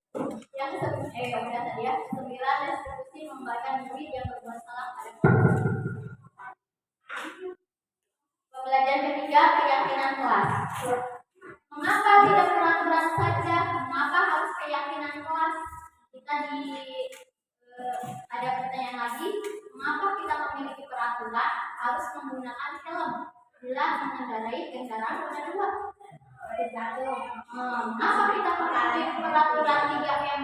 Yang udah tadi ya. 9, restitusi mengembalikan murid yang berbuat salah pada pembelajaran ketiga, keyakinan kelas. Mengapa tidak peraturan saja? Mengapa harus keyakinan kelas? Kita ada pertanyaan lagi. Mengapa kita memiliki peraturan harus menggunakan helm bila mengendarai kendaraan roda 2? Mengapa kita memiliki peraturan 3M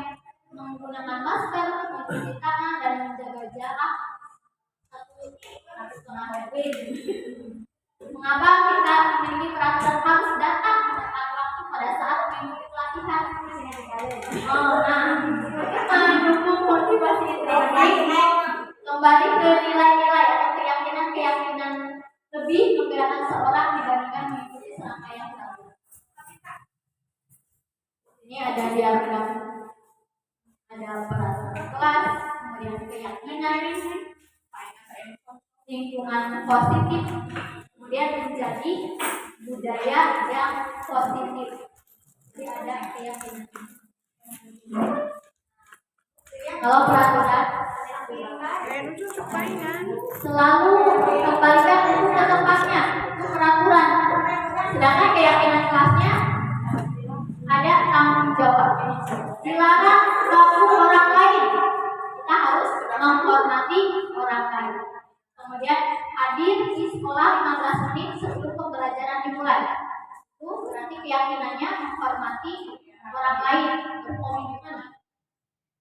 menggunakan masker, mencuci tangan dan menjaga jarak 1,5 meter? Mengapa kita memiliki peraturan harus datang tepat waktu pada saat mengikuti pelatihan? Mendukung motivasi intrinsik, kembali ke nilai-nilai atau keyakinan lebih menggerakkan seorang dibandingkan mengikuti serangkaian peraturan. Ini ada diagram, ada peraturan kelas, kemudian keyakinan, lingkungan positif, kemudian menjadi budaya yang positif. Jadi ada keyakinan. Kalau peraturan selalu kembalikan itu ke tempatnya, itu peraturan. Sedangkan keyakinan kelasnya ada tanggung jawab. Dilarang ganggu orang lain. Kita harus menghormati orang lain. Kemudian hadir di sekolah 15 menit sebelum pembelajaran dimulai. Itu berarti keyakinannya menghormati orang lain, berkomitmen.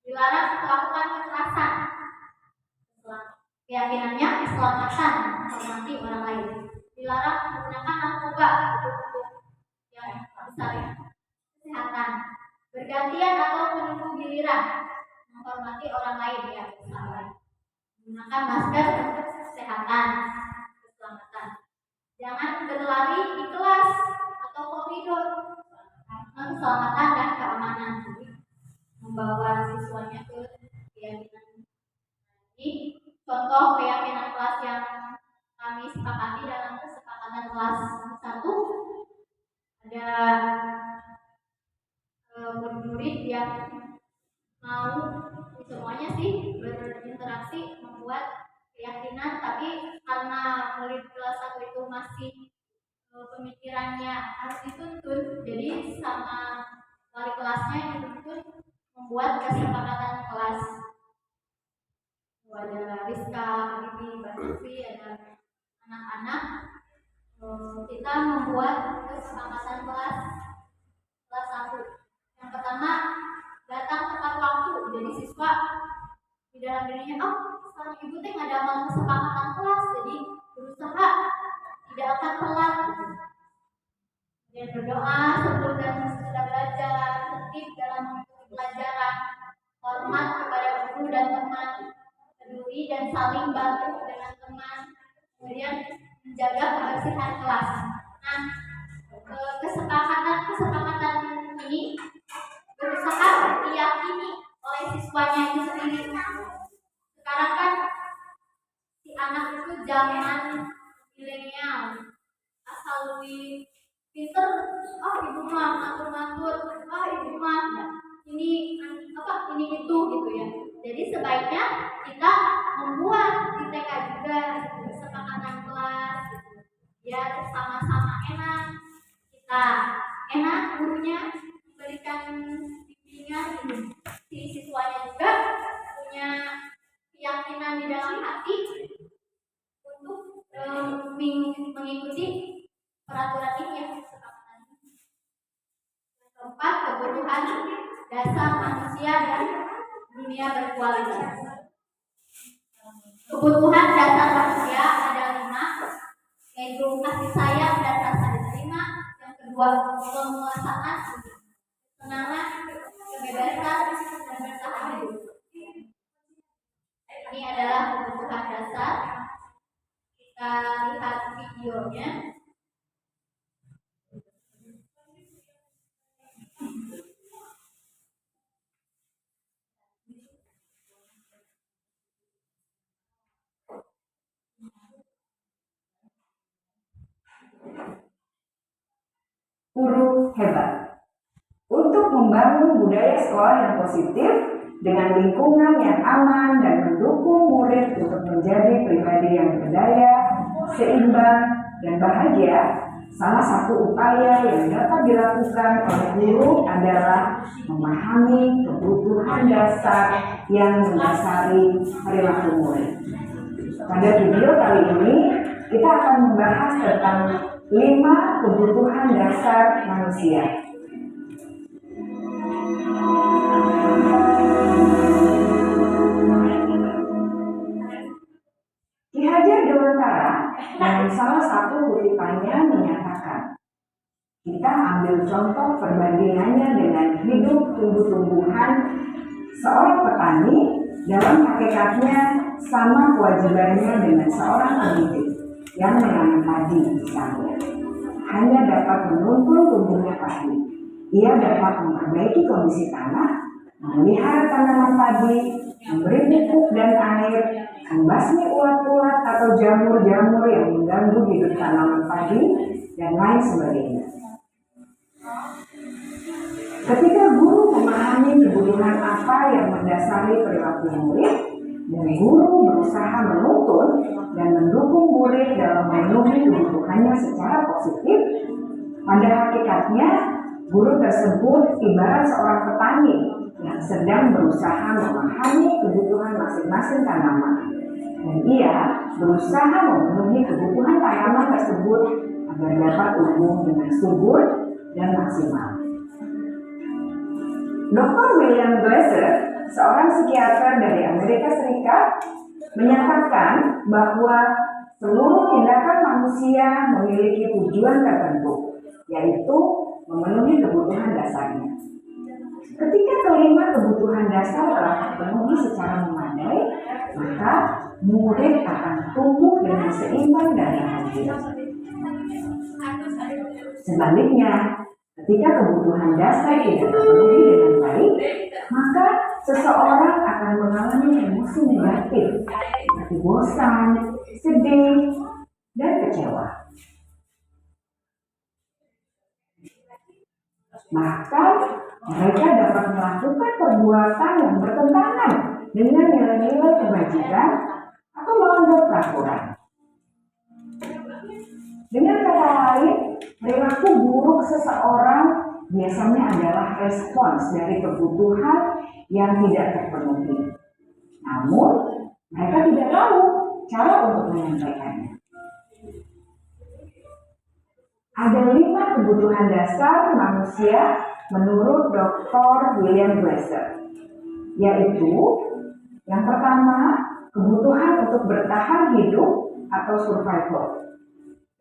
Dilarang melakukan kekerasan. Keyakinannya keselamatan, menghormati orang lain. Dilarang menggunakan narkoba untuk yang besar ya. Kesehatan. Bergantian atau menunggu giliran, menghormati orang lain ya, sahabat. Menggunakan masker untuk kesehatan, keselamatan. Jangan berlari di kelas atau koridor, keselamatan dan keamanan. Membawa siswanya ke keyakinan. Ini contoh keyakinan kelas yang kami sepakati dalam kesepakatan kelas 1. Ada murid yang mau semuanya sih berinteraksi membuat keyakinan, tapi karena murid kelas 1 itu masih pemikirannya harus dituntun, jadi sama wali kelasnya yang dituntun membuat kesepakatan kelas. Ada Rizka, Bibi, Basufi, ada anak-anak. Kita membuat kesepakatan kelas 1. Yang pertama, datang tepat waktu. Jadi siswa di dalam dirinya, sekarang ibu teh nggak ada mau kesepakatan kelas, jadi berusaha tidak akan telat. Dan berdoa sebelum dan sesudah belajar, tertib dalam mengikuti pelajaran, hormat kepada guru dan teman, peduli dan saling bantu dengan teman, kemudian menjaga kebersihan kelas. Nah, kesepakatan ini berusaha diyakini oleh siswanya itu sendiri. Sekarang kan si anak itu zaman milenial, asal lebih pinter, ibu mah matur-matur, ibu mah ini itu gitu ya. Jadi sebaiknya kita membuat di TK juga kesepakatan kelas, biar sama-sama enak. Kita enak, gurunya berikan bimbingan, si siswanya juga punya keyakinan di dalam hati untuk mengikuti peraturan ini ya, kesepakatan ini. Keempat, kebutuhan dasar manusia dan dunia berkualitas. Kebutuhan dasar manusia ada 5, yaitu kasih sayang dan rasa diterima. Yang kedua, penguasaan, kesenangan, kebebasan, dan bertahan hidup. Ini adalah kebutuhan dasar. Kita lihat videonya. Guru hebat. Untuk membangun budaya sekolah yang positif dengan lingkungan yang aman dan mendukung murid untuk menjadi pribadi yang berdaya, seimbang, dan bahagia. Salah satu upaya yang dapat dilakukan oleh guru adalah memahami kebutuhan dasar yang mendasari perilaku murid. Pada video kali ini, kita akan membahas tentang 5 kebutuhan dasar manusia. Ki Hajar Dewantara dalam salah satu kutipannya menyatakan, kita ambil contoh perbandingannya dengan hidup tumbuh-tumbuhan. Seorang petani dalam hakikatnya sama kewajibannya dengan seorang pendidik yang menanam padi misalnya. Hanya dapat menuntun tumbuhnya padi. Ia dapat memperbaiki kondisi tanah, memelihara tanaman padi, memberi pupuk dan air, membasmi ulat-ulat atau jamur-jamur yang mengganggu hidup tanaman padi, dan lain sebagainya. Ketika guru memahami kebutuhan apa yang mendasari perilaku murid, dan guru berusaha menuntun dan mendukung murid dalam memenuhi kebutuhannya secara positif, pada hakikatnya guru tersebut ibarat seorang petani yang sedang berusaha memahami kebutuhan masing-masing tanaman, dan ia berusaha memenuhi kebutuhan tanaman tersebut agar dapat tumbuh dengan subur dan maksimal. Dr. William Glasser, seorang psikiater dari Amerika Serikat, menyatakan bahwa seluruh tindakan manusia memiliki tujuan tertentu, yaitu memenuhi kebutuhan dasarnya. Ketika kelima kebutuhan dasar telah terpenuhi secara memadai, maka murid akan tumbuh dengan seimbang dan bahagia. Sebaliknya, ketika kebutuhan dasar tidak terpenuhi dengan baik, maka seseorang akan mengalami emosi negatif seperti bosan, sedih, dan kecewa. Bahkan mereka dapat melakukan perbuatan yang bertentangan dengan nilai-nilai kebajikan atau melanggar peraturan. Dengan kata lain, perilaku buruk seseorang biasanya adalah respons dari kebutuhan yang tidak terpenuhi. Namun, mereka tidak tahu cara untuk menyampaikannya. Ada 5 kebutuhan dasar manusia menurut Dr. William Glasser, yaitu yang pertama, kebutuhan untuk bertahan hidup atau survival.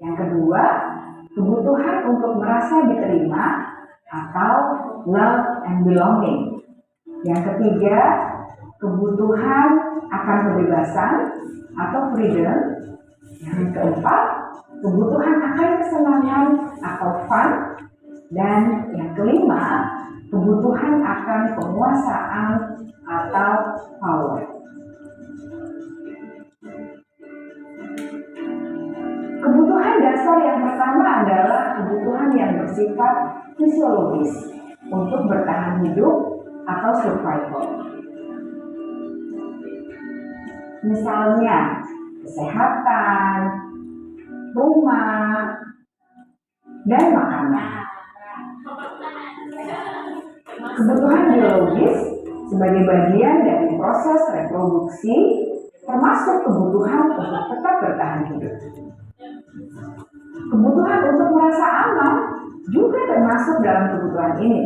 Yang kedua, kebutuhan untuk merasa diterima atau love and belonging. Yang ketiga, kebutuhan akan kebebasan atau freedom. Yang keempat, kebutuhan akan kesenangan atau fun. Dan yang kelima, kebutuhan akan penguasaan atau power. Kebutuhan dasar yang pertama adalah kebutuhan yang bersifat fisiologis untuk bertahan hidup atau survival. Misalnya, kesehatan, rumah, dan makanan. Kebutuhan biologis sebagai bagian dari proses reproduksi, termasuk kebutuhan untuk tetap bertahan hidup. Kebutuhan untuk merasa aman juga termasuk dalam kebutuhan ini.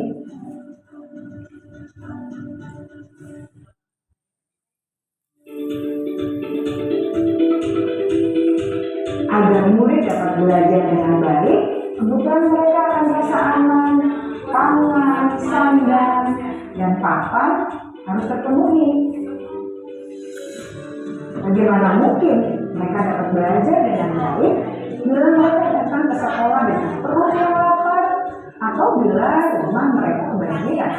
Agar murid dapat belajar dengan baik, kebutuhan mereka akan merasa aman, pangan, sandang, dan papan harus terpenuhi. Bagaimana mungkin mereka dapat belajar dengan baik bila mereka datang ke sekolah dengan perut yang lapar atau bila rumah mereka kebanjiran?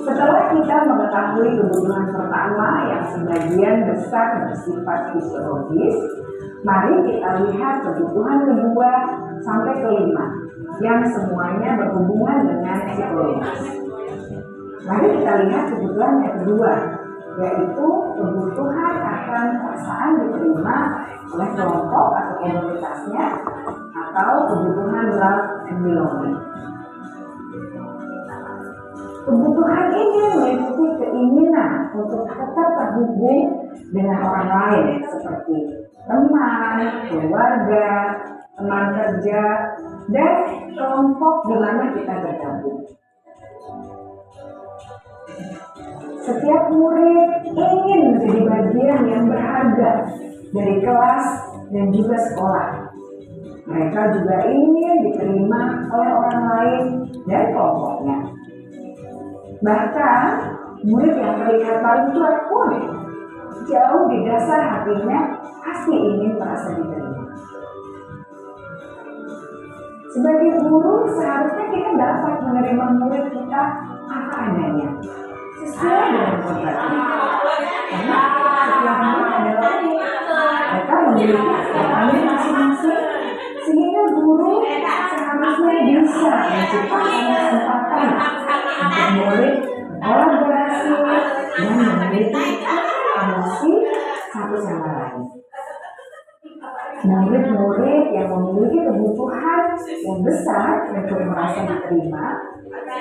Setelah kita mengetahui kebutuhan pertama yang sebagian besar bersifat fisiologis, mari kita lihat kebutuhan kedua sampai ke 5 yang semuanya berhubungan dengan psikologis. Mari kita lihat kebutuhan yang kedua, yaitu kebutuhan akan perasaan diterima oleh kelompok atau komunitasnya, atau kebutuhan love and belonging. Kebutuhan ini meliputi keinginan untuk tetap terhubung dengan orang lain seperti teman, keluarga, teman kerja, dan kelompok di mana kita bergabung. Setiap murid ingin menjadi bagian yang berharga dari kelas dan juga sekolah. Mereka juga ingin diterima oleh orang lain dan kelompoknya. Bahkan, murid yang terlihat paling cuek pun jauh di dasar hatinya pasti ingin merasa diterima. Sebagai guru, seharusnya kita dapat menerima murid kita apa adanya, sesuai dengan kodratnya. Karena setiap murid adalah mereka memiliki keahlian masing-masing, sehingga guru seharusnya bisa menciptakan kesempatan untuk murid kolaborasi dan memiliki emosi satu sama lain. Murid-murid yang memiliki kebutuhan yang besar untuk merasa diterima,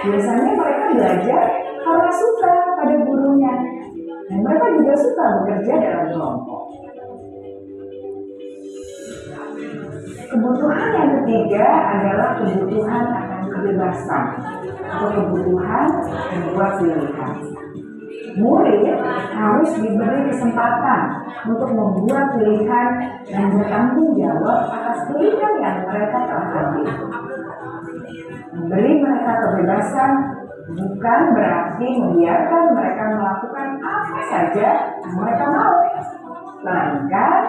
biasanya mereka belajar karena suka pada gurunya, dan mereka juga suka bekerja dalam kelompok. Kebutuhan yang ketiga adalah kebutuhan akan kebebasan atau kebutuhan membuat pilihan. Murid harus diberi kesempatan untuk membuat pilihan dan bertanggung jawab atas pilihan yang mereka telah ambil. Memberi mereka kebebasan bukan berarti membiarkan mereka melakukan apa saja yang mereka mau, melainkan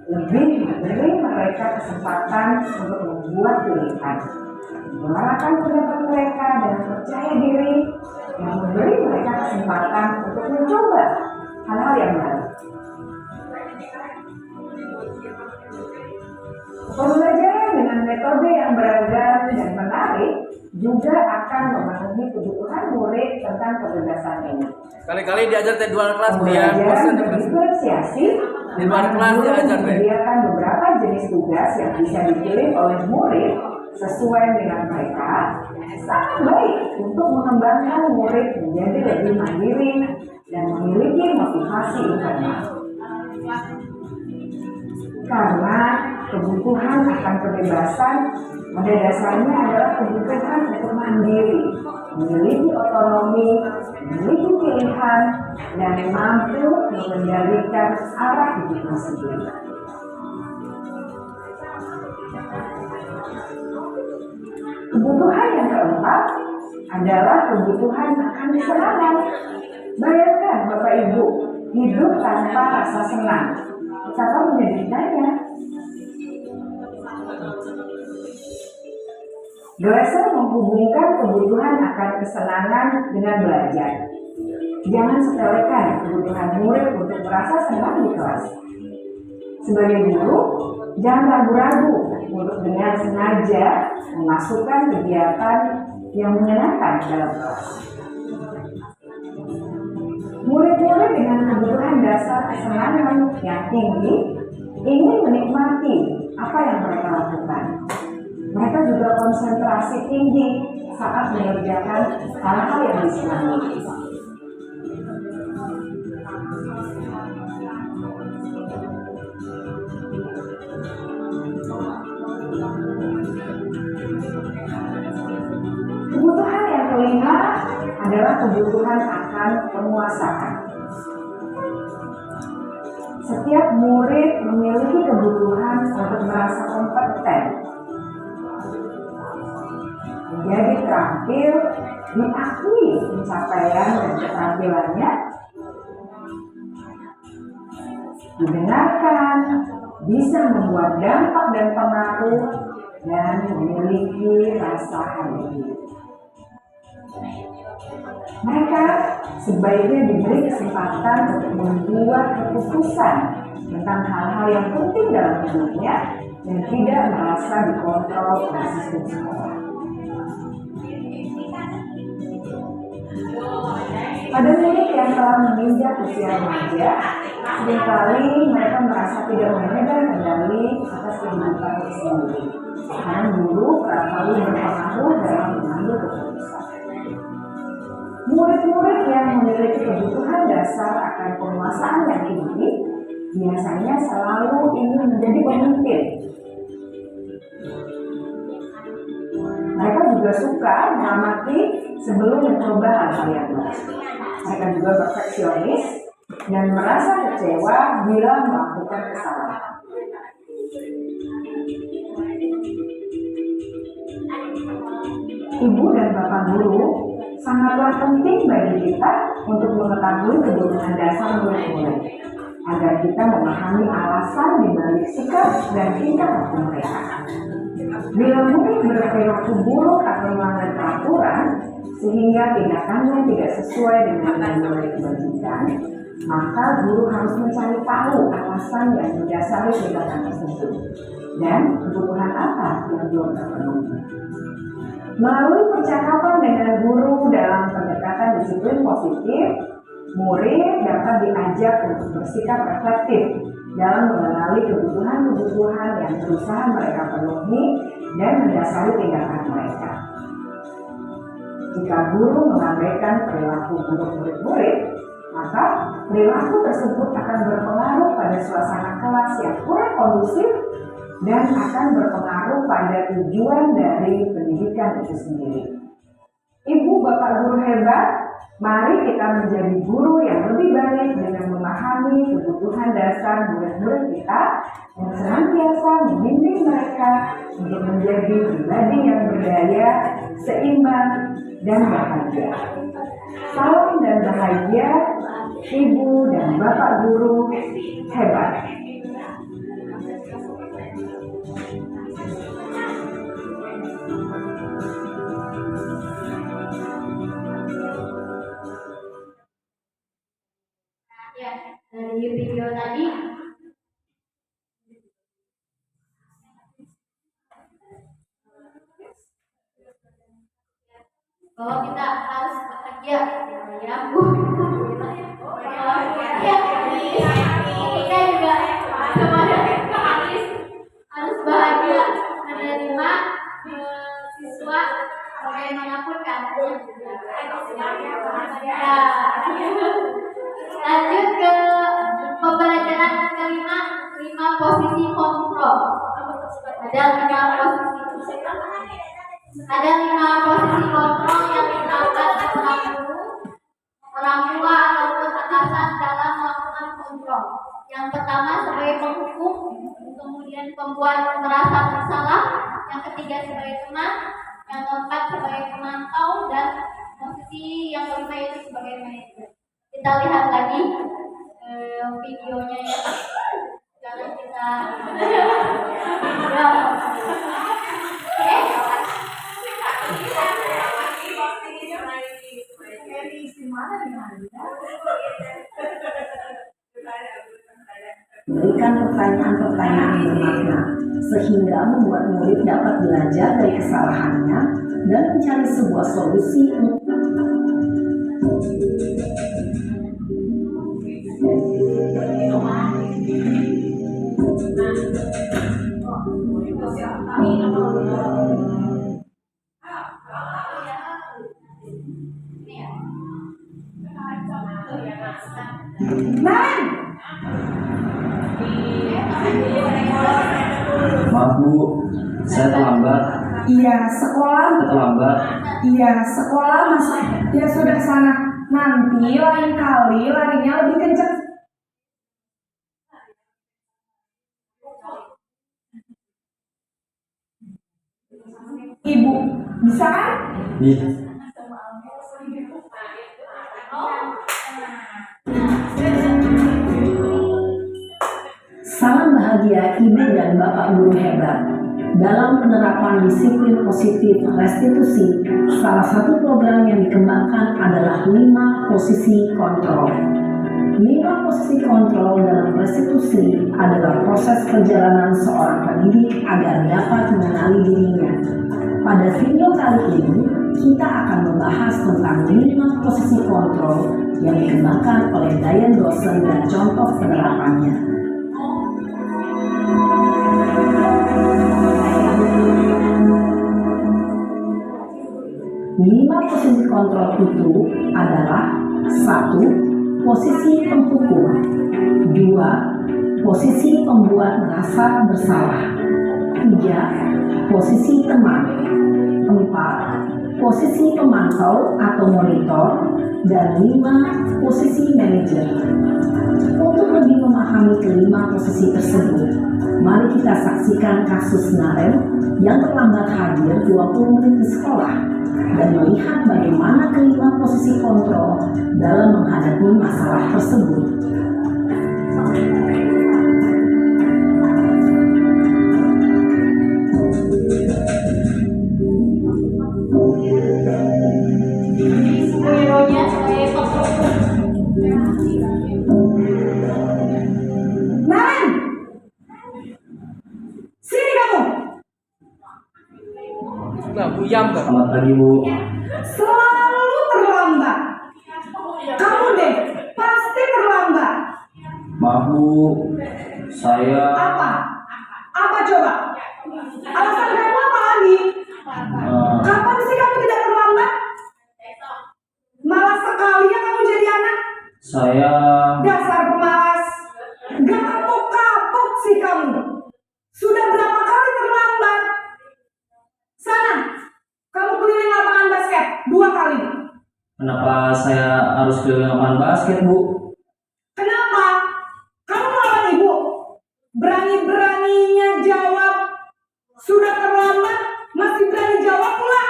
lebih memberi mereka kesempatan untuk membuat pilihan, menyuarakan pendapat mereka dan percaya diri, yang memberi mereka kesempatan untuk mencoba hal-hal yang baru. Pembelajaran dengan metode yang beragam dan menarik juga akan memenuhi kebutuhan murid tentang kebebasan ini. Kali-kali diajar di luar kelas dia Pembelajaran berdiferensiasi di luar kelas diajar menyediakan beberapa jenis tugas yang bisa dipilih oleh murid sesuai dengan mereka, sangat baik untuk mengembangkan murid menjadi lebih mandiri dan memiliki motivasi internal. Karena kebutuhan akan kebebasan pada dasarnya adalah kebutuhan untuk mandiri, memiliki otonomi, memiliki pilihan, dan mampu mengendalikan arah hidupnya sendiri. Kebutuhan yang keempat adalah kebutuhan akan kesenangan. Bayangkan Bapak Ibu hidup tanpa rasa senang, betapa menderitanya. Glasser menghubungkan kebutuhan akan kesenangan dengan belajar. Jangan sepelekan kebutuhan murid untuk merasa senang di kelas. Sebagai guru, jangan ragu-ragu untuk dengan sengaja memasukkan kegiatan yang menyenangkan dalam kelas. Murid-murid dengan kebutuhan dasar kesenangan yang tinggi ingin menikmati apa yang mereka lakukan. Mereka juga konsentrasi tinggi saat mengerjakan hal-hal yang disenangi. Kebutuhan yang kelima adalah kebutuhan akan penguasaan. Setiap murid memiliki kebutuhan untuk merasa kompeten, menjadi terampil, diakui pencapaian dan keterampilannya, didengarkan, bisa membuat dampak dan pengaruh, dan memiliki rasa harmoni. Mereka sebaiknya diberi kesempatan untuk membuat keputusan tentang hal-hal yang penting dalam hidupnya dan tidak merasa dikontrol oleh sistem sekolah. Pada murid yang telah menginjak usia remaja, seringkali mereka merasa tidak memegang kendali atas kehidupannya sendiri, karena guru kerap kali berpengaruh dalam mengambil keputusan. Murid-murid yang memiliki kebutuhan dasar akan penguasaan yang tinggi biasanya selalu ingin menjadi pemimpin. Mereka juga suka mengamati sebelum mencoba hal-hal yang baru. Mereka juga perfeksionis dan merasa kecewa bila melakukan kesalahan. Ibu dan bapak guru sangatlah penting bagi kita untuk mengetahui kebutuhan dasar murid-murid, agar kita memahami alasan dibalik sikap dan tingkah laku mereka. Bila murid berperilaku buruk atau melanggar peraturan, sehingga tindakannya tidak sesuai dengan yang murid bagikan, maka guru harus mencari tahu alasan yang mendasari tindakan tersebut dan kebutuhan apa yang belum terpenuhi. Melalui percakapan dengan guru dalam pendekatan disiplin positif, murid dapat diajak untuk bersikap reflektif dalam mengenali kebutuhan-kebutuhan yang berusaha mereka penuhi dan mendasari tindakan mereka. Jika guru mengabaikan perilaku buruk murid-murid, maka perilaku tersebut akan berpengaruh pada suasana kelas yang kurang kondusif dan akan berpengaruh pada tujuan dari pendidikan itu sendiri. Ibu bapak guru hebat, mari kita menjadi guru yang lebih baik dengan memahami kebutuhan dasar murid-murid kita dan senantiasa membimbing mereka untuk menjadi pribadi yang berdaya, seimbang, dan bahagia. Salam dan bahagia, ibu dan bapak guru hebat. Ya, dari video tadi bahwa kita harus bekerja, ya Bu. Kita juga harus bahagia menerima siswa bagaimanapun keadaannya. Lanjut ke pembelajaran kelima, 5 posisi kontrol. Ada 5 posisi kontrol yang diterapkan orang tua ataupun atasan dalam melakukan kontrol. Yang pertama sebagai penghukum, kemudian pembuat merasa bersalah, yang ketiga sebagai teman, yang keempat sebagai pemantau, dan posisi yang kelima itu sebagai manajer. Kita lihat lagi videonya ya. Jangan kita Berikan pertanyaan-pertanyaan yang bermakna, sehingga membuat murid dapat belajar dari kesalahannya dan mencari sebuah solusi Maaf Bu, saya terlambat. Iya, sekolah. Terlambat. Iya, sekolah masuk. Ya sudah sana. Nanti lain kali larinya lebih kencang. Ibu, bisa kan? Iya. Salam bahagia ibu dan bapak guru hebat. Dalam penerapan disiplin positif restitusi, salah satu program yang dikembangkan adalah 5 posisi kontrol. 5 posisi kontrol dalam restitusi adalah proses perjalanan seorang pendidik agar dapat mengenali dirinya. Pada video kali ini, kita akan membahas tentang 5 posisi kontrol yang dikembangkan oleh Diane Dawson dan contoh penerapannya. Lima posisi kontrol itu adalah: 1. Posisi penghukum. 2. Posisi pembuat merasa bersalah. 3. Posisi teman. 4. Posisi pemantau atau monitor. Dan 5. Posisi manajer. Untuk lebih memahami kelima posisi tersebut, mari kita saksikan kasus Naren yang terlambat hadir 20 menit di sekolah dan melihat bagaimana kelima posisi kontrol dalam menghadapi masalah tersebut. Superhero-nya sebagai kontrol. Naren! Sini kamu! Nah, buyam kan? Selamat pagi Bu. Selalu terlambat. Kamu deh, pasti terlambat. Maaf Bu, saya Apa? Apa coba? Alasan kamu apa lagi? Kapan sih kamu tidak terlambat? Malas sekali ya kamu jadi anak. saya Dasar pemalas. Gak kapok-kapok sih kamu. Sudah berapa kali terlambat? Sana, kamu keliling lapangan basket 2 kali. kenapa saya harus keliling lapangan basket Bu? Kenapa? Kamu melawan ibu? Berani-beraninya jawab. Sudah terlambat, masih berani jawab pula.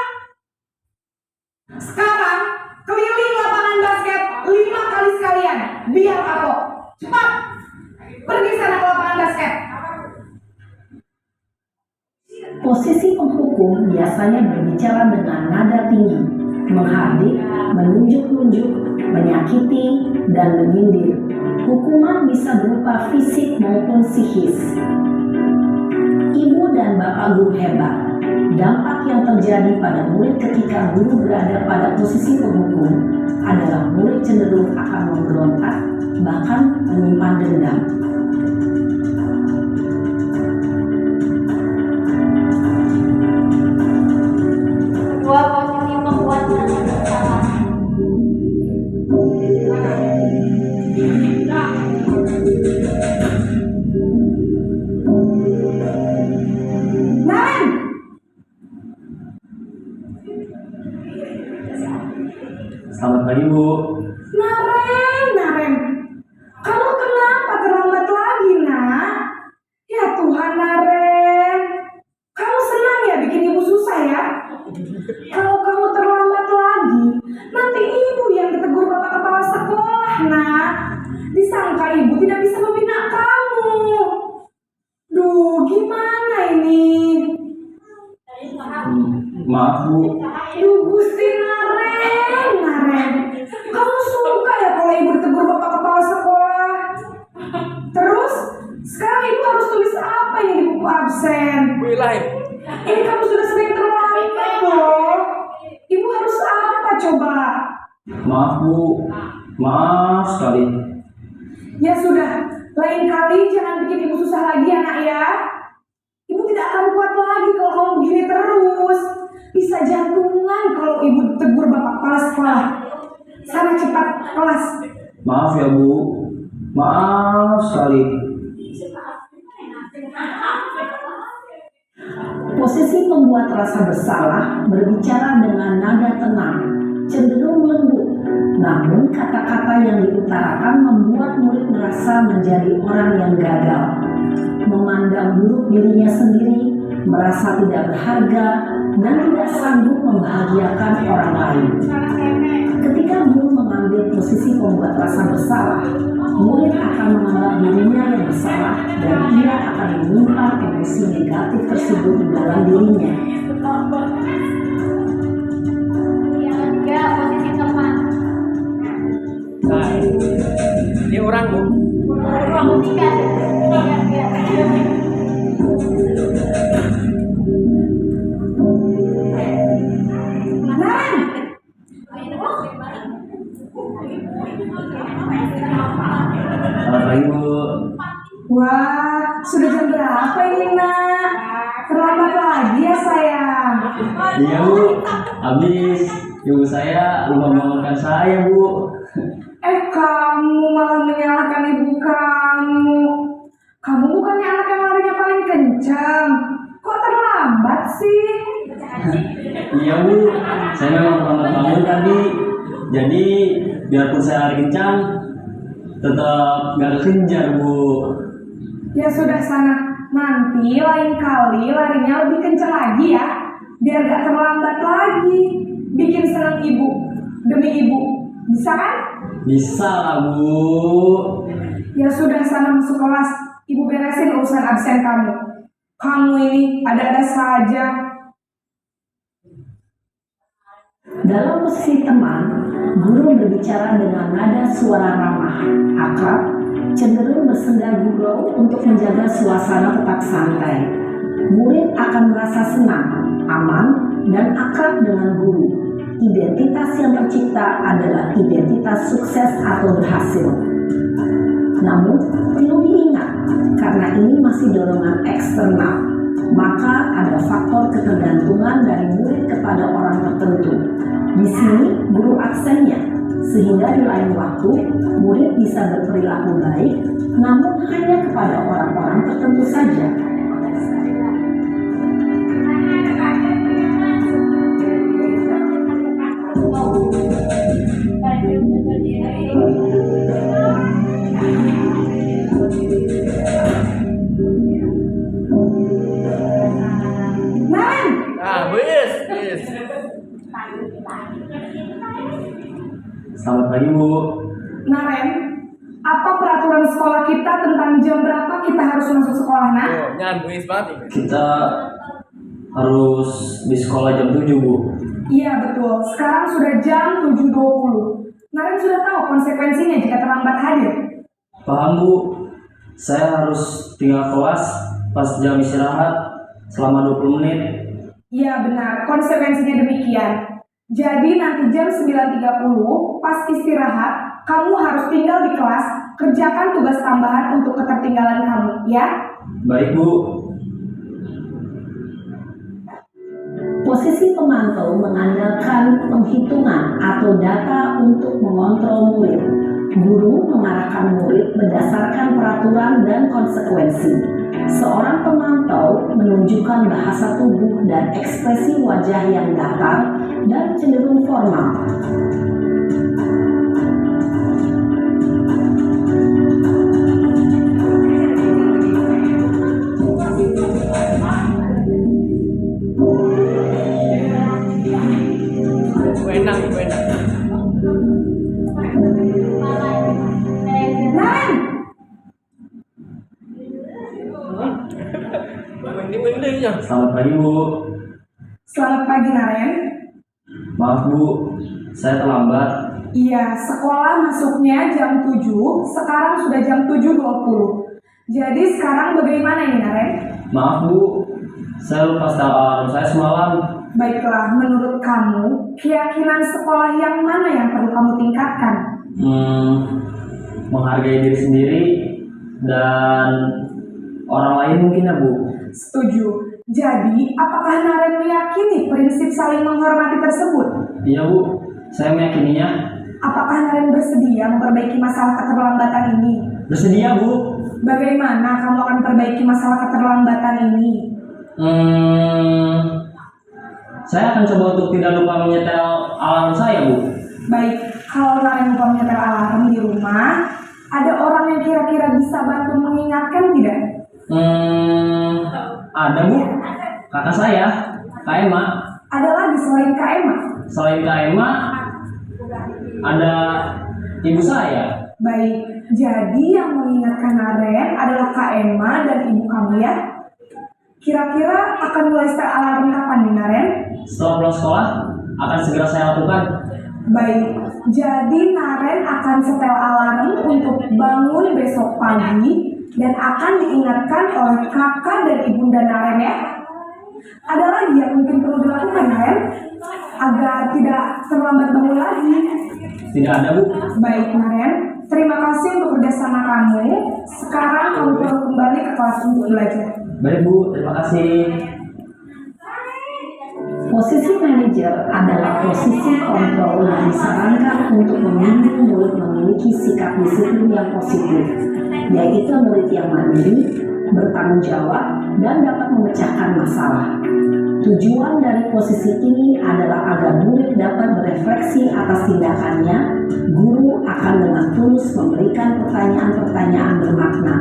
Sekarang, keliling lapangan basket 5 kali sekalian. Biar kapok. Cepat. Pergi sana ke lapangan basket. Posisi penghukum biasanya berbicara dengan nada tinggi, menghardik, menunjuk-nunjuk, menyakiti, dan menyindir. Hukuman bisa berupa fisik maupun psikis. Ibu dan bapak guru hebat. Dampak yang terjadi pada murid ketika guru berada pada posisi penghukum adalah murid cenderung akan memberontak, bahkan menyimpan dendam. Kedua, posisi pembuat merasa bersalah. Naren! Selamat pagi Bu. Naren. Kamu kenapa terlambat lagi, nak? Ya Tuhan, Naren. Kamu senang ya bikin ibu susah ya? Kalau kamu terlambat lagi, nanti ibu yang ditegur bapak kepala sekolah, nak. Disangka ibu tidak bisa membina kamu. Duh, gimana ini? Maaf Bu, Duh, Gusti Naren. Kamu suka ya kalau ibu ditegur bapak kepala sekolah? Terus, sekarang ibu harus tulis apa ini di buku absen? Wilayah. Ini kamu sudah sering terlambat loh. Ibu harus apa coba? maaf Bu, maaf sekali. Ya sudah, lain kali jangan bikin ibu susah lagi ya nak ya. Ibu tidak akan kuat lagi kalau kamu begini terus. Bisa jantungan kalau ibu tegur bapak kepala sekolah. Sana cepat kelas. Maaf ya Bu, maaf sekali. Posisi pembuat rasa bersalah berbicara dengan nada tenang, cenderung lembut. Namun kata-kata yang diutarakan membuat murid merasa menjadi orang yang gagal, memandang buruk dirinya sendiri, merasa tidak berharga, dan tidak sanggup membahagiakan orang lain. Ketika guru mengambil posisi pembuat rasa bersalah, murid akan menganggap dirinya yang bersalah dan ia akan menyimpan emosi negatif tersebut di dalam dirinya. Yang ketiga, posisi teman. Nah, ini Iya Bu, habis ibu saya lupa membangunkan saya Bu. Kamu malah menyalahkan ibu kamu. Kamu bukannya anak yang larinya paling kencang. Kok terlambat sih? Iya Bu, saya memang terlambat bangun tadi. Jadi biarpun saya lari kencang, tetap gak kekejar Bu. Ya sudah sana. Nanti lain kali larinya lebih kencang lagi ya. Biar gak terlambat lagi. Bikin senang ibu. Demi ibu. Bisa kan? Bisa lah Bu. Ya sudah sana masuk kelas. Ibu beresin urusan absen kamu. Kamu ini ada-ada saja. Dalam posisi teman, guru berbicara dengan nada suara ramah, akrab, cenderung bersenda gurau untuk menjaga suasana tetap santai. Murid akan merasa senang, aman, dan akrab dengan guru. Identitas yang tercipta adalah identitas sukses atau berhasil. Namun, perlu diingat, karena ini masih dorongan eksternal, maka ada faktor ketergantungan dari murid kepada orang tertentu. Di sini, guru aksennya, sehingga di lain waktu, murid bisa berperilaku baik, namun hanya kepada orang-orang tertentu saja. Wis. Selamat pagi Bu. Naren, apa peraturan sekolah kita tentang jam berapa kita harus masuk sekolah, Nak? Oh, nyan wis banget ini. Kita harus di sekolah jam 7 Bu. Iya betul, sekarang sudah jam 7.20. Naren sudah tahu konsekuensinya jika terlambat hadir. Paham Bu. Saya harus tinggal kelas pas jam istirahat selama 20 menit. Iya benar, konsekuensinya demikian. Jadi nanti jam 9.30 pas istirahat, kamu harus tinggal di kelas, kerjakan tugas tambahan untuk ketertinggalan kamu, ya? Baik Bu. Posisi pemantau mengandalkan penghitungan atau data untuk mengontrol murid. Guru mengarahkan murid berdasarkan peraturan dan konsekuensi. Seorang pemantau menunjukkan bahasa tubuh dan ekspresi wajah yang datar dan cenderung formal. Enak. Naren, Mending ya. Selamat pagi Bu. selamat pagi Naren. Maaf Bu, saya terlambat. Iya, sekolah masuknya jam 7, sekarang sudah jam 7.20. Jadi sekarang bagaimana ini Naren? Maaf Bu, saya lupa setel alarm saya semalam. Baiklah, menurut kamu, keyakinan sekolah yang mana yang perlu kamu tingkatkan? Menghargai diri sendiri dan orang lain mungkin ya Bu. Setuju. Jadi, apakah Naren meyakini prinsip saling menghormati tersebut? Iya Bu, saya meyakininya. Apakah Naren bersedia memperbaiki masalah keterlambatan ini? Bersedia Bu. Bagaimana kamu akan perbaiki masalah keterlambatan ini? Saya akan coba untuk tidak lupa menyetel alarm saya Bu. Baik, kalau Naren lupa menyetel alarm di rumah, ada orang yang kira-kira bisa bantu mengingatkan tidak? Ada Bu, kakak saya, Kak Emma. Ada lagi selain Kak Emma? Selain Kak Emma, ada ibu saya. Baik, jadi yang mengingatkan Naren adalah Kak Emma dan ibu kamu ya? Kira-kira akan mulai setel alarm kapan nih Naren? Setelah pulang sekolah, akan segera saya lakukan. Baik, jadi Naren akan setel alarm untuk bangun besok pagi dan akan diingatkan oleh kakak dan ibunda Naren ya. Ada lagi yang mungkin perlu dilakukan Naren agar tidak terlambat bangun lagi? Tidak ada Bu. Baik Naren, terima kasih untuk kerjasama kamu. Sekarang kamu perlu kembali ke kelas untuk belajar. Baik Bu, terima kasih. Posisi manajer adalah posisi kontrol yang disarankan untuk membimbing murid memiliki sikap disiplin yang positif, yaitu murid yang mandiri, bertanggung jawab, dan dapat memecahkan masalah. Tujuan dari posisi ini adalah agar murid dapat berefleksi atas tindakannya. Guru akan dengan tulus memberikan pertanyaan-pertanyaan bermakna,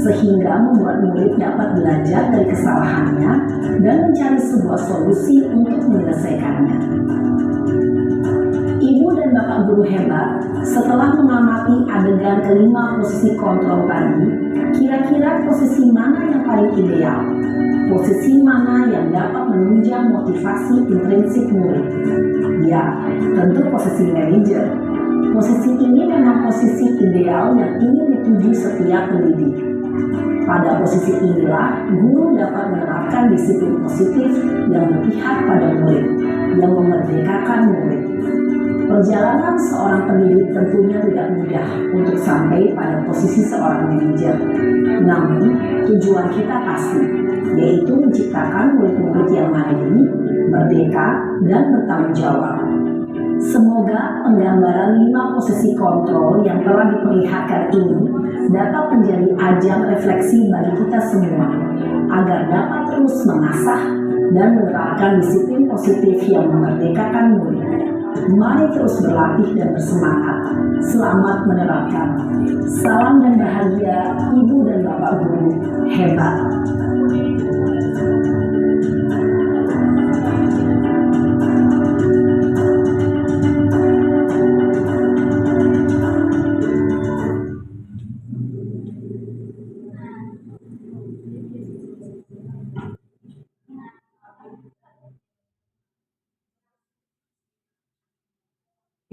sehingga membuat murid dapat belajar dari kesalahannya dan mencari sebuah solusi untuk menyelesaikannya. Ibu dan Bapak guru hebat, setelah mengamati adegan kelima posisi kontrol tadi, kira-kira posisi mana yang paling ideal? Posisi mana yang dapat menunjang motivasi intrinsik murid? Ya, tentu posisi manajer. Posisi ini memang posisi ideal yang ingin dituju setiap pendidik. Pada posisi inilah, guru dapat menerapkan disiplin positif yang berpihak pada murid, yang memerdekakan murid. Perjalanan seorang pendidik tentunya tidak mudah untuk sampai pada posisi seorang manajer. Namun, tujuan kita pasti, yaitu menciptakan murid-murid yang mandiri, merdeka, dan bertanggung jawab. Semoga penggambaran 5 posisi kontrol yang telah diperlihatkan ini dapat menjadi ajang refleksi bagi kita semua, agar dapat terus mengasah dan menerapkan disiplin positif yang memerdekakan murid. Mari terus berlatih dan bersemangat. Selamat menerapkan. Salam dan bahagia Ibu dan Bapak guru hebat.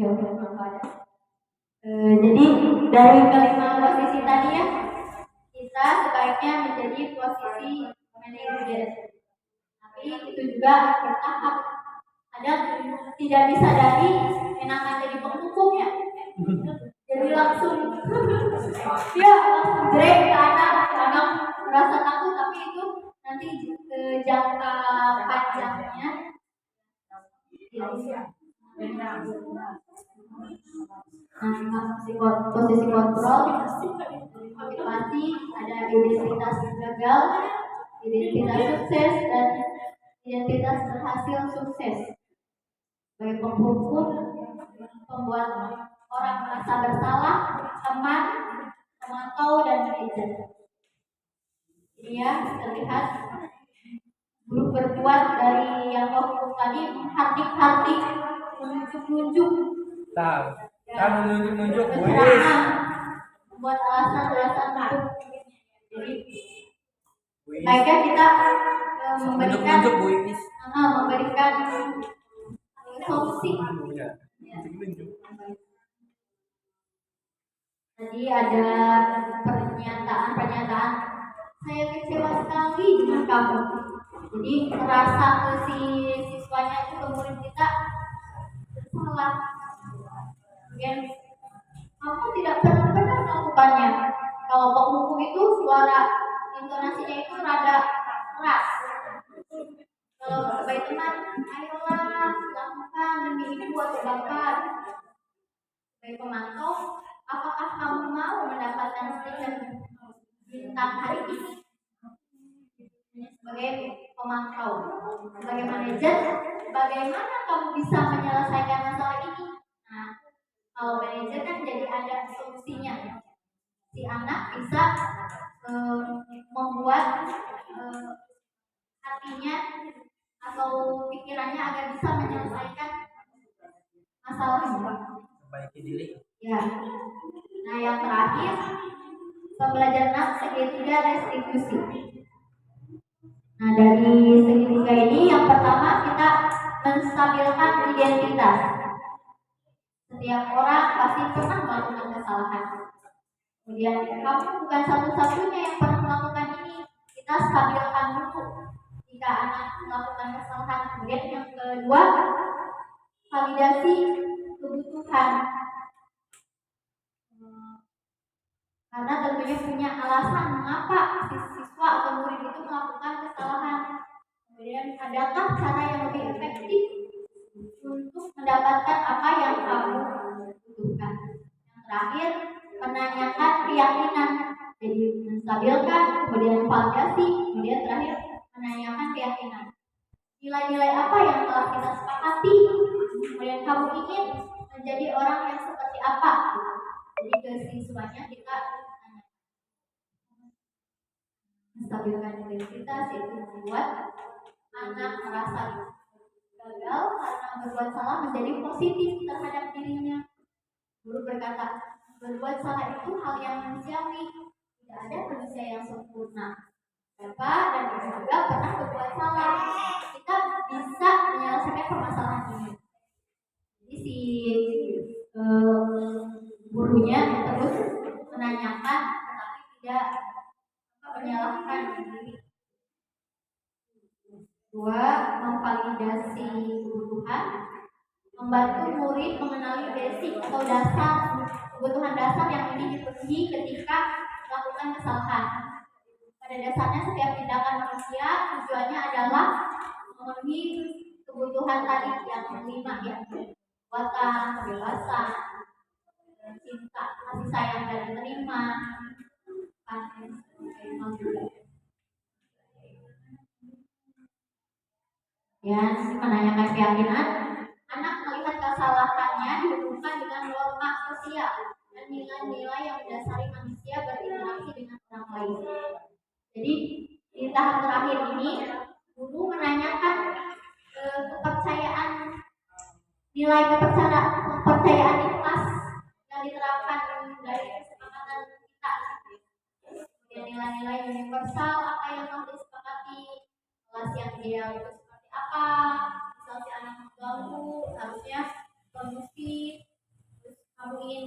Ya udah jadi dari kelima posisi tadi ya, kita sebaiknya menjadi posisi manajer. Tapi itu juga bertahap. Ada tidak disadari enakan jadi penghukum ya. Jadi langsung ya langsung break ke anak merasa takut, tapi itu nanti jangka panjangnya posisi kontrol, motivasi, ada identitas gagal, identitas sukses, dan identitas berhasil sukses. Sebagai penghukum, pembuat orang merasa bersalah, teman, pemantau, dan manajer. Dia terlihat guru berbuat dari yang hukum tadi menghardik-hardik, menunjuk-nunjuk. Tahu menunjuk-nunjuk wis. Membuat alasan-alasan untuk jadi baiknya kita memberikan solusi. Tadi ada pernyataan saya kecewa sekali dengan kamu. Jadi merasa si siswanya itu ke murid kita bersalah. Kemudian kamu tidak benar-benar melakukannya. Kalau penghukum itu suara intonasinya itu rada keras. Kalau sebagai teman, ayolah lakukan demi ibu atau bapak. Sebagai pemantau, apakah kamu mau mendapatkan stiker bintang hari ini? Sebagai pemantau, sebagai manajer, bagaimana kamu bisa menyelesaikan masalah ini? Nah, kalau manajer kan jadi ada solusinya. Si anak bisa membuat hatinya atau pikirannya agar bisa menyelesaikan masalahnya. Perbaiki diri. Ya. Nah, yang terakhir, pembelajaran segitiga restitusi. Nah, dari segitiga ini yang pertama kita menstabilkan identitas. Setiap orang pasti pernah melakukan kesalahan. Kemudian kamu bukan satu-satunya yang pernah melakukan ini. Kita stabilkan dulu jika anak melakukan kesalahan. Kemudian yang kedua, validasi kebutuhan. Karena tentunya punya alasan mengapa siswa atau murid itu melakukan kesalahan. Kemudian adakah cara yang lebih efektif untuk mendapatkan apa yang kamu butuhkan? Yang terakhir, menanyakan keyakinan. Jadi menstabilkan, kemudian validasi, kemudian terakhir menanyakan keyakinan. Nilai-nilai apa yang telah kita sepakati? Kemudian kamu ingin menjadi orang yang seperti apa? Jadi ke siswanya kita menstabilkan identitas, yaitu membuat anak merasa gagal karena berbuat salah menjadi positif terhadap dirinya. Guru berkata, berbuat salah itu hal yang manusiawi. Tidak ada manusia yang sempurna. Bapak dan Ibu juga pernah berbuat salah. Kita bisa menyelesaikan permasalahan ini. Jadi si gurunya terus menanyakan, tetapi tidak menyalahkan diri. Dua, memvalidasi kebutuhan, membantu murid mengenali basic atau dasar kebutuhan dasar yang ini dipenuhi ketika melakukan kesalahan. Pada dasarnya setiap tindakan manusia tujuannya adalah memenuhi kebutuhan tadi yang 5 ya, kekuatan, kebebasan, cinta, kasih sayang dan menerima, ya, menanyakan keyakinan. Anak melihat kesalahannya dihubungkan dengan norma sosial dan nilai-nilai yang mendasari manusia berinteraksi dengan orang lain. Jadi di tahap terakhir ini, guru menanyakan kepercayaan, nilai kepercayaan ikhlas yang diterapkan dari kesepakatan kita. Kemudian nilai-nilai universal, apa yang telah disepakati, kelas yang ideal itu seperti apa, misal si anak mengganggu, harusnya kondusif, terus kamu ingin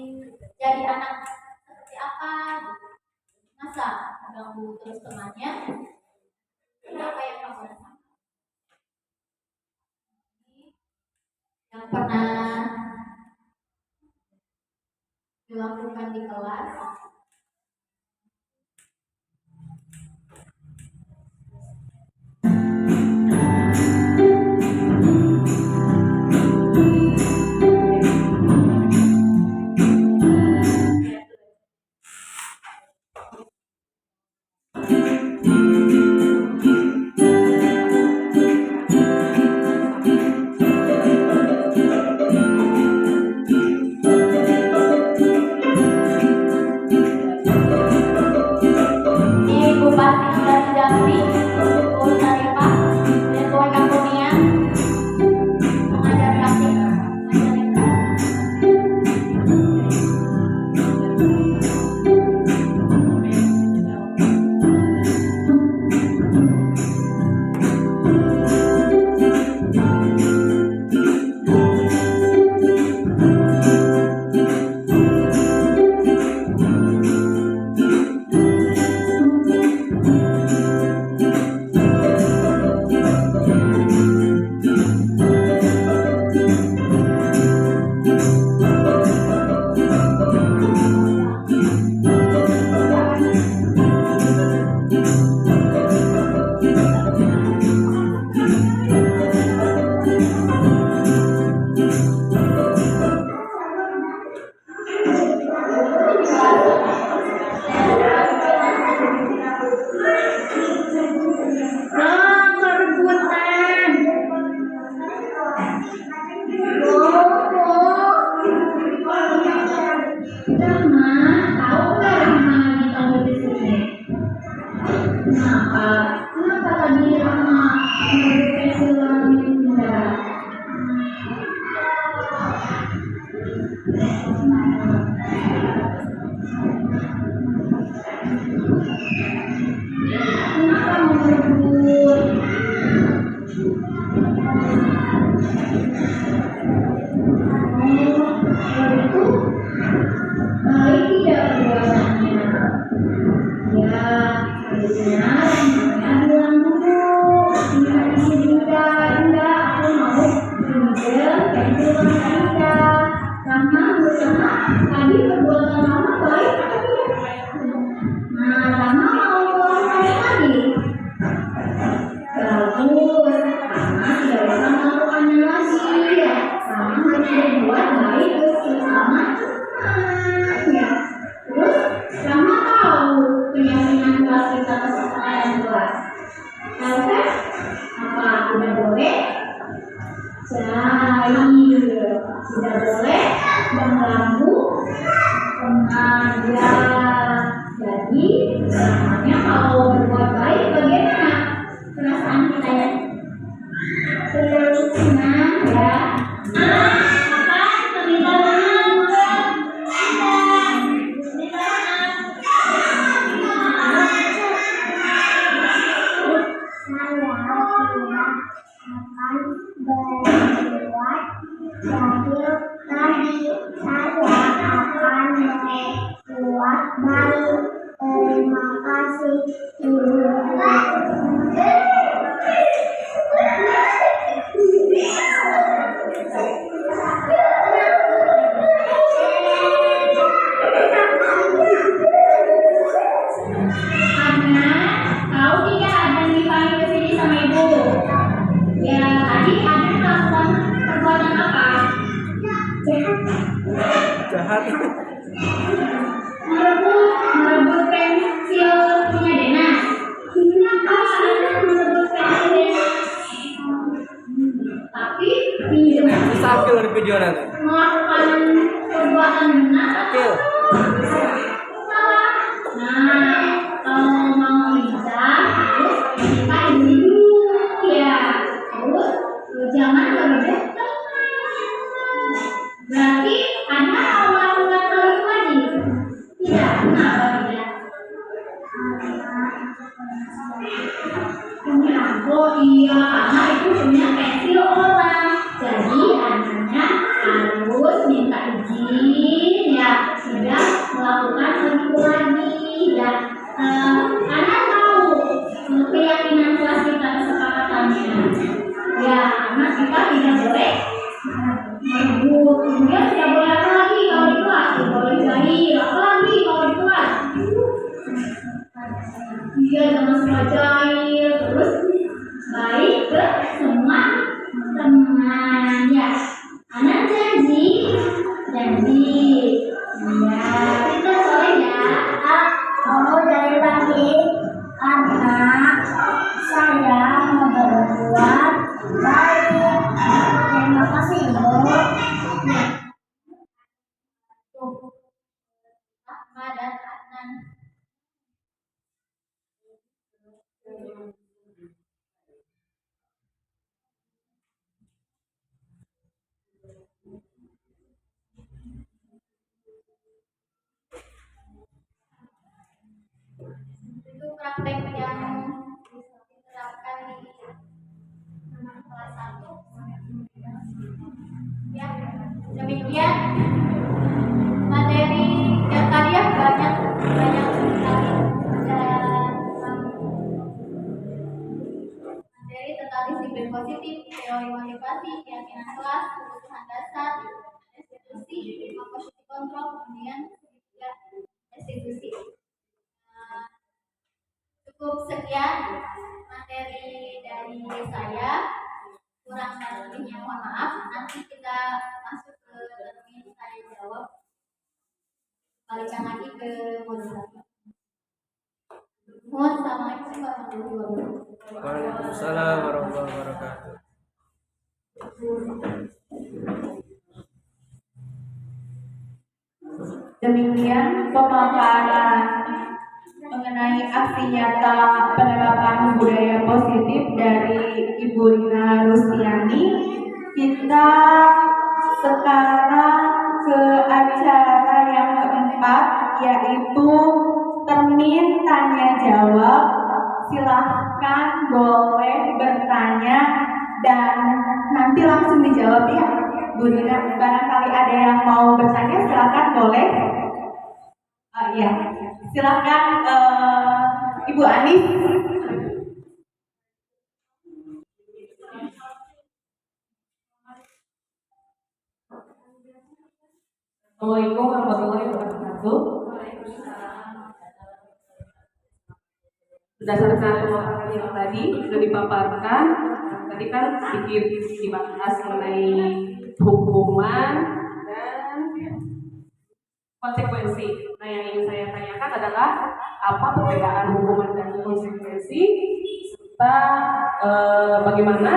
jadi anak seperti apa, masa mengganggu terus temannya, apa yang kamu rasakan? Yang pernah dilakukan di kelas, Nah, Rama mau pulang lagi. Bagus. tidak boleh mengganggu remaja. Jadi namanya kalau berbuat baik bagaimana perasaan kita ya? Senang ya. Apa? Minta maaf. Minta Terima kasih. Tahu tidak ada yang dipanggil ke sini sama ibu? Ya tadi ada melakukan perbuatan apa? Jahat. Merebut pensil punya Dena. Kenapa ada merebut pensil Dena? Tapi pinjam Sakil di video nanti. melakukan perbuatan benar. Sakil. Salah. Nah, kalau mau lincah harus kita ini dulu ya. Terus jangan berebut teman. Berarti Anda mau melakukan hal itu lagi? Tidak. Kenapa tidak? Oh iya, karena itu punya pensil orang. Jadi anaknya harus minta izin ya, tidak melakukan hal itu lagi. Dan Anda tahu keyakinan kelas kita kesepakatannya. Ya, karena kita tidak boleh merebut. Kemudian tidak boleh apa lagi kalau di kelas? Tidak boleh jahil. Apa lagi kalau di kelas? Iya, jangan suka jahil. Terus baik ke semua teman ya. Anak janji. Ya, kita boleh ya. Kamu dari lagi karena saya mau berbuat baik. Terima kasih Ibu. Ahmad dan Adnan. Itu praktek yang bisa diterapkan di kelas 1. Ya, demikian materi yang tadi ya banyak sekali materi tentang disiplin positif, teori motivasi, keyakinan kelas, kebutuhan dasar, institusi, posisi kontrol, kemudian juga institusi. Cukup sekian materi dari saya, kurang dan lebihnya mohon maaf. Nanti kita masuk ke termin tanya jawab, balikan lagi ke moderator. Wassalamualaikum warahmatullahi wabarakatuh. Waalaikumsalam warahmatullahi wabarakatuh. Demikian pemaparan mengenai aksi nyata penerapan budaya positif dari Ibu Rina Rustiani. Kita sekarang ke acara yang keempat, yaitu termin tanya jawab. Silahkan boleh bertanya dan nanti langsung dijawab ya Bu Rina. Barangkali ada yang mau bertanya, silahkan boleh. Iya, silahkan Ibu Anis. Assalamualaikum warahmatullahi wabarakatuh. Berdasarkan pemaparan yang tadi sudah dipaparkan, tadi kan sedikit dibahas mengenai hukuman dan konsekuensi. Nah, yang ingin saya tanyakan adalah apa perbedaan hukuman dan konsekuensi, serta bagaimana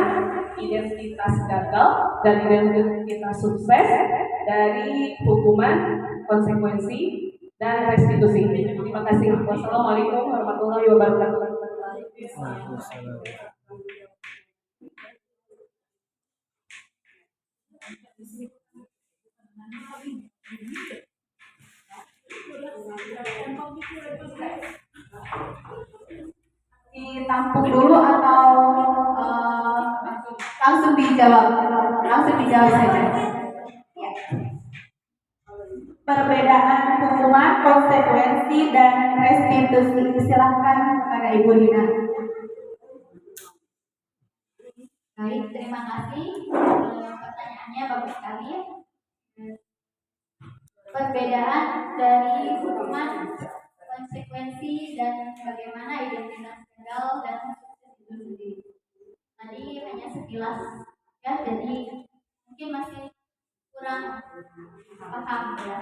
identitas gagal dan identitas sukses dari hukuman, konsekuensi, dan restitusi. Terima kasih. Wassalamualaikum warahmatullahi wabarakatuh. Waalaikumsalam. Ditampung dulu atau langsung dijawab? Langsung dijawab saja. Ya. Perbedaan hukuman, konsekuensi, dan restitusi. Silakan kepada Ibu Dina. Baik, terima kasih. Pertanyaannya bagus sekali ya. Perbedaan dari hukuman, konsekuensi, dan bagaimana identitas gagal dan sukses itu sendiri. Tadi hanya sekilas ya, jadi mungkin masih kurang paham ya.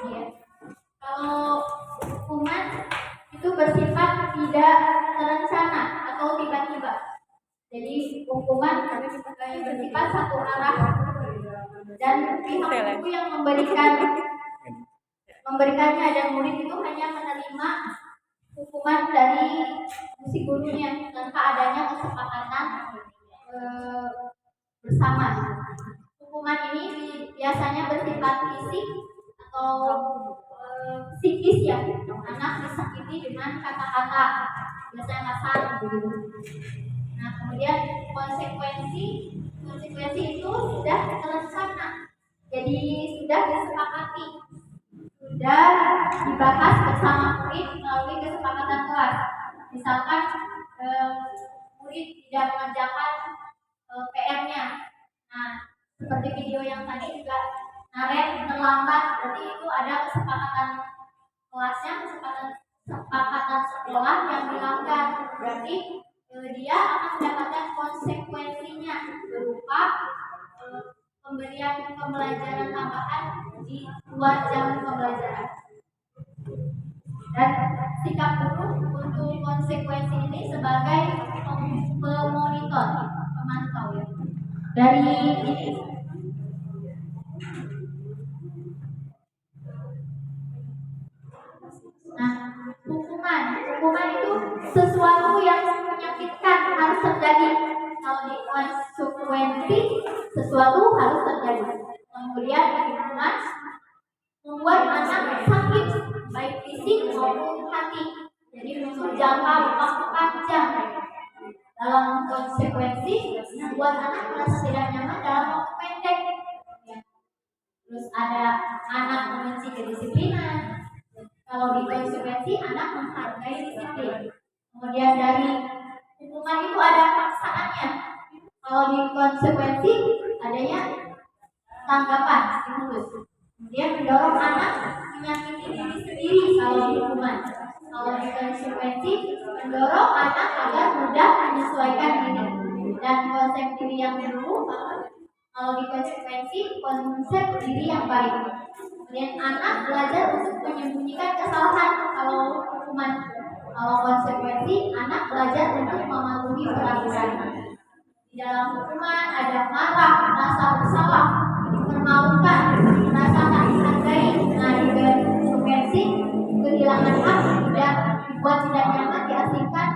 Ya. Kalau hukuman itu bersifat tidak terencana atau tiba-tiba. Jadi hukuman bersifat satu arah dan pihak itu yang memberikannya dan murid itu hanya menerima hukuman dari si gurunya tanpa adanya kesepakatan bersama. Hukuman ini biasanya bersifat fisik atau psikis ya, anak disakiti dengan kata-kata biasanya kasar begitu. Nah kemudian konsekuensi itu sudah terencana, jadi sudah disepakati, sudah dibahas bersama murid melalui kesepakatan kelas. Misalkan murid tidak mengerjakan PR-nya, nah seperti video yang tadi juga naret terlambat, berarti itu ada kesepakatan kelasnya, kesepakatan sekolah yang dilanggar, berarti dia akan mendapatkan konsekuensinya berupa pemberian pembelajaran tambahan di luar jam pembelajaran. Dan sikap guru untuk konsekuensi ini sebagai pemonitor, pemantau ya. Dari ini hukuman itu sesuatu yang menyakitkan harus terjadi. Kalau di konsekuensi sesuatu harus terjadi. Kemudian hukuman membuat anak sakit baik fisik maupun hati. Jadi untuk jangka waktu panjang. Dalam konsekuensi membuat anak merasa tidak nyaman dalam waktu pendek. Ya. Terus ada anak membenci kedisiplinan. Kalau di konsekuensi anak menghargai disiplin. Kemudian dari hukuman itu ada paksaannya. Kalau di konsekuensi adanya tanggapan, stimulus. Kemudian mendorong anak menyakiti diri sendiri kalau di hukuman. Kalau di konsekuensi mendorong anak agar mudah menyesuaikan diri. Dan konsep diri yang dulu, kalau di konsekuensi konsep diri yang baik. Kemudian anak belajar untuk menyembunyikan kesalahan kalau hukuman. Kalau konsekuensi anak belajar untuk mematuhi peraturan. Di dalam hukuman ada marah, rasa bersalah, dipermalukan, merasa tak dihargai. Nah di konsekuensi kehilangan hak dibuat tidak nyaman, diasingkan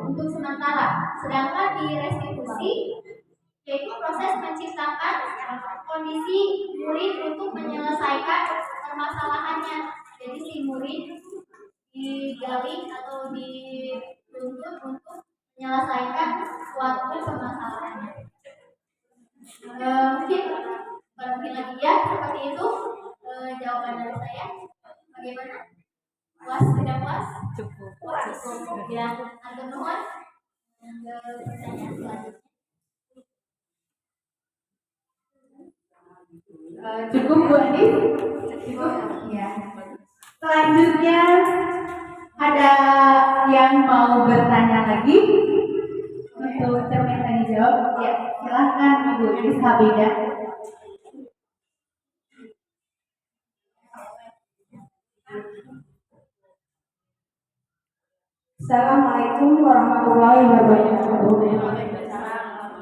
untuk sementara. Sedangkan di restitusi yaitu proses menciptakan kondisi murid untuk menyelesaikan permasalahannya. Jadi si murid digali atau dituntut untuk menyelesaikan suatu permasalahannya. Mungkin lagi ya seperti itu jawaban dari saya. Bagaimana? Puas tidak puas? Cukup. Cukup. Ya, ada nuhun. Pertanyaan selanjutnya. Cukup Bu Andi? Itu ya. Selanjutnya ada yang mau bertanya lagi untuk cermin tanya jawab? Ya, silahkan Ibu Iris Habida. Assalamualaikum warahmatullahi wabarakatuh.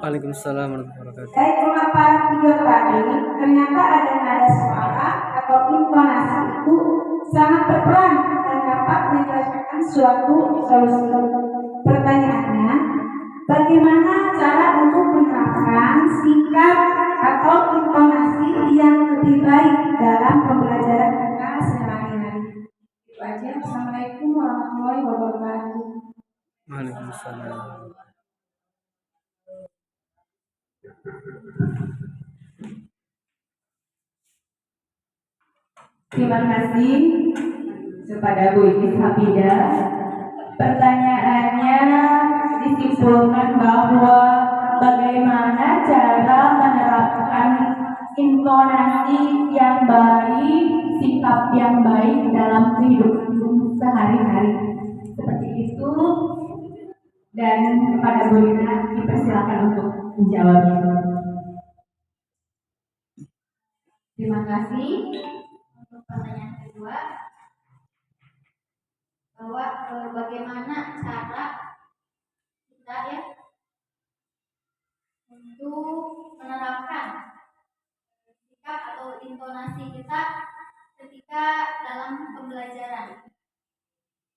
Waalaikumsalam warahmatullahi wabarakatuh. Dari pemaparan video tadi, ternyata ada nada suara atau intonasi itu sangat berperan dan dapat menyelesaikan suatu solusi. Pertanyaannya, bagaimana cara untuk menerapkan sikap atau intonasi yang lebih baik dalam pembelajaran kita sehari-hari? Itu aja. Assalamualaikum warahmatullahi wabarakatuh. Waalaikumsalam. Terima kasih kepada Bu Iris Habida. Pertanyaannya disimpulkan bahwa bagaimana cara menerapkan intonasi yang baik, sikap yang baik dalam kehidupan sehari-hari. Seperti itu. Dan kepada Bu Lina dipersilakan untuk menjawabnya. Terima kasih. Untuk pertanyaan kedua, bahwa bagaimana cara kita ya untuk menerapkan sikap atau intonasi kita ketika dalam pembelajaran.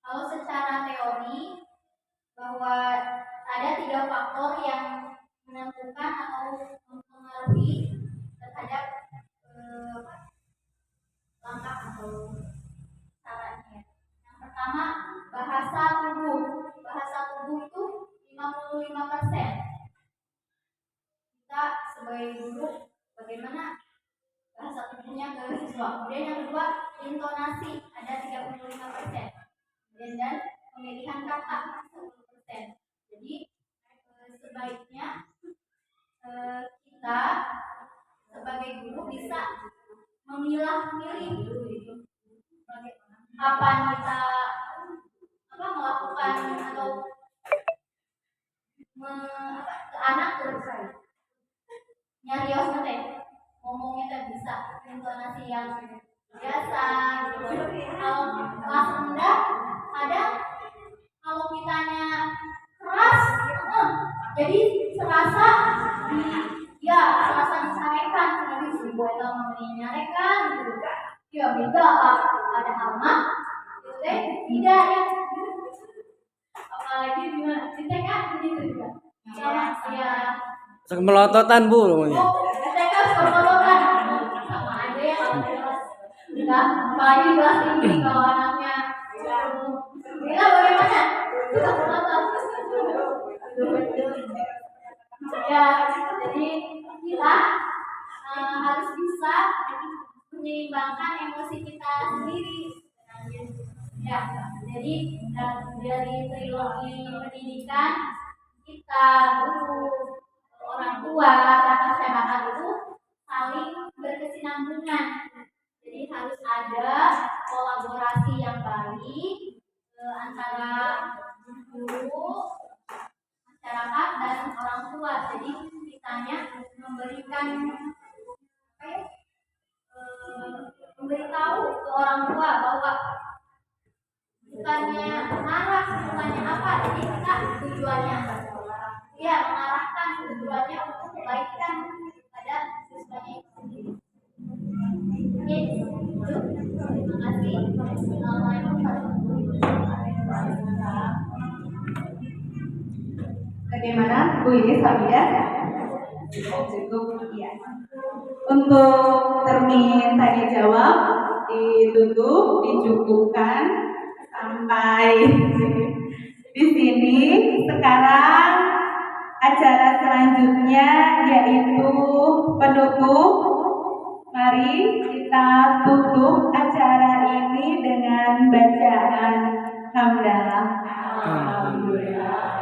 Kalau secara teori bahwa ada 3 faktor yang menentukan atau mempengaruhi terhadap langkah atau caranya. Yang pertama, bahasa tubuh. Bahasa tubuh itu 55%. Kita sebagai guru bagaimana bahasa tubuhnya ke siswa. Kemudian yang kedua, intonasi ada 35%. Dan pemilihan kata 10%. Jadi sebaiknya kita sebagai guru bisa memilah-milih kapan kita melakukan atau ke anak terus nyarios teh ngomongnya teh bisa intonasi yang biasa gitu. Kalau kelas rendah ada kalau kitanya keras jadi serasa disarekan jadi sebuah yang menyarekan gitu ya beda ada hama itu teh tidak ya apalagi gimana kita kan begitu juga ya Melototan Bu namanya. kita kan melototan sama aja ya enggak apalagi di kelas tinggi kalau anaknya Bila bagaimana kita melotot ya jadi kita harus bisa menyeimbangkan emosi kita sendiri ya jadi dari trilogi pendidikan kita guru orang tua dan masyarakat itu saling berkesinambungan jadi harus ada kolaborasi yang baik antara guru masyarakat dan orang tua jadi kitanya memberikan memberitahu ke orang tua bahwa bukannya marah bukannya apa jadi kita tujuannya ya mengarahkan tujuannya untuk kebaikan pada siswanya itu sendiri. Oke, terima kasih. Assalamualaikum warahmatullahi wabarakatuh. Bagaimana Bu Iris Habida? Cukup ya. Untuk termin tanya jawab ditutup, dicukupkan sampai di sini. Sekarang acara selanjutnya yaitu penutup. Mari kita tutup acara ini dengan bacaan hamdalah. Alhamdulillah.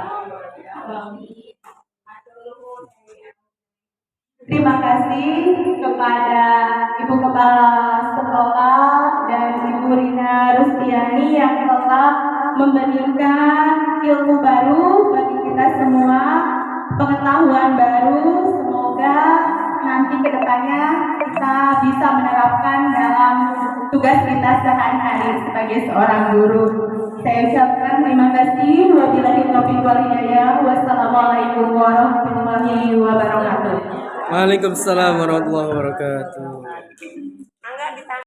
Terima kasih kepada Ibu Kepala Sekolah dan Ibu Rina Rustiani yang telah memberikan ilmu baru bagi kita semua, pengetahuan baru. Semoga nanti ke depannya kita bisa menerapkan dalam tugas kita sehari-hari sebagai seorang guru. Saya ucapkan terima kasih. Wabillahi taufiq wal hidayah. Wassalamualaikum warahmatullahi wabarakatuh. Waalaikumsalam warahmatullahi wabarakatuh.